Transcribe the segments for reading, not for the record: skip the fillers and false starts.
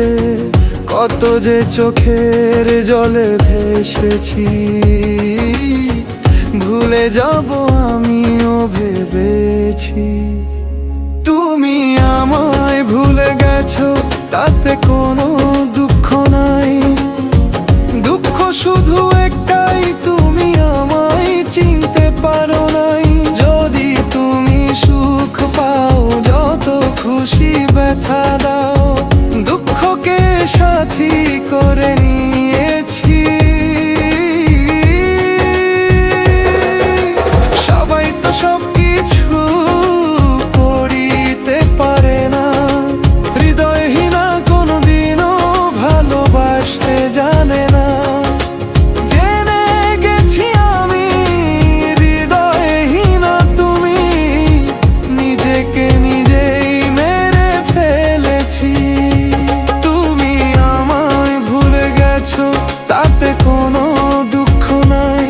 হেঁটে কত যে চোখের জলে ভেসেছি, ভুলে যাব আমিও ভেবেছি। তুমি আমায় ভুলে গেছো, তাতে কোনো দুঃখ নাই। দুঃখ শুধু একটাই, তুমি আমায় চিনতে পারো নাই। যদি তুমি সুখ পাও, যত খুশি ব্যথা দাও, দুঃখকে সাথী করে নিয়েছি। সবাই তো সব কিছু করিতে পারে না, হৃদয়হীনা কোনোদিনও ভালোবাসতে জানে না। জেনে গেছি আমি হৃদয়হীনা তুমি, নিজেকে নিজেই মেরে ফেলেছি। তুমি আমায় ভুলে গেছো, তাতে কোনো দুঃখ নাই।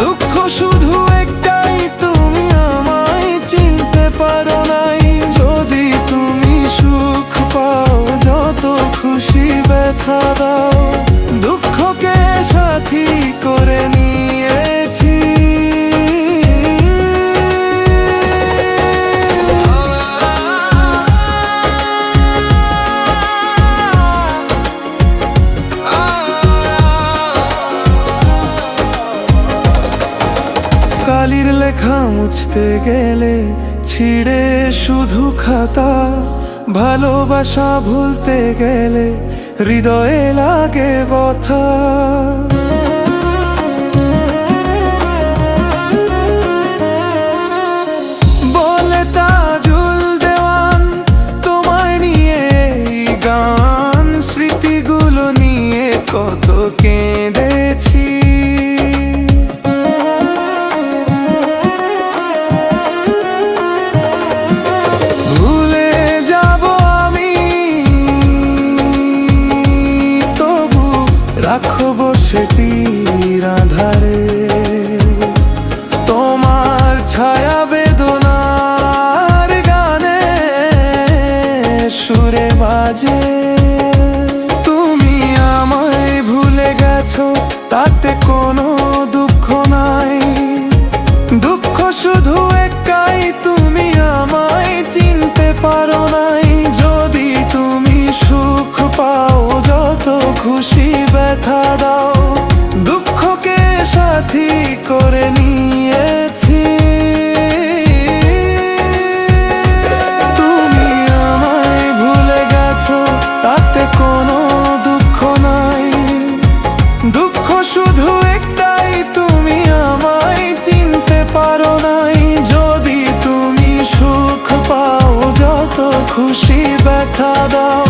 দুঃখ শুধু একটাই, তুমি আমায় চিনতে পারো নাই। যদি তুমি সুখ পাও, যত খুশি ব্যথা দাও, দুঃখকে সাথী করে নিয়েছি। কালির লেখা মুছতে গেলে ছিঁড়ে শুধু খাতা, ভালোবাসা ভুলতে গেলে হৃদয়ে লাগে ব্যথা। বলে তাজুল দেওয়ান তোমায় নিয়ে এই গান, স্মৃতিগুলো নিয়ে কত কেঁদেছি। রাখবো স্মৃতির আধারে তোমার ছায়া, বেদনার গানে সুরে বাজে। তুমি আমায় ভুলে গেছো, তাতে কোনো দুঃখ নাই। দুঃখ শুধু একটাই, তুমি আমায় চিনতে পারো নাই। যদি তুমি সুখ পাও, যত খুশি ব্যথা দাও, দুঃখকে সাথী করে নিয়েছি। তুমি আমায় ভুলে গেছো, তাতে কোনো দুঃখ নাই। দুঃখ শুধু একটাই, তুমি আমায় চিনতে পারো নাই। যদি তুমি সুখ পাও, যত খুশি ব্যথা দাও,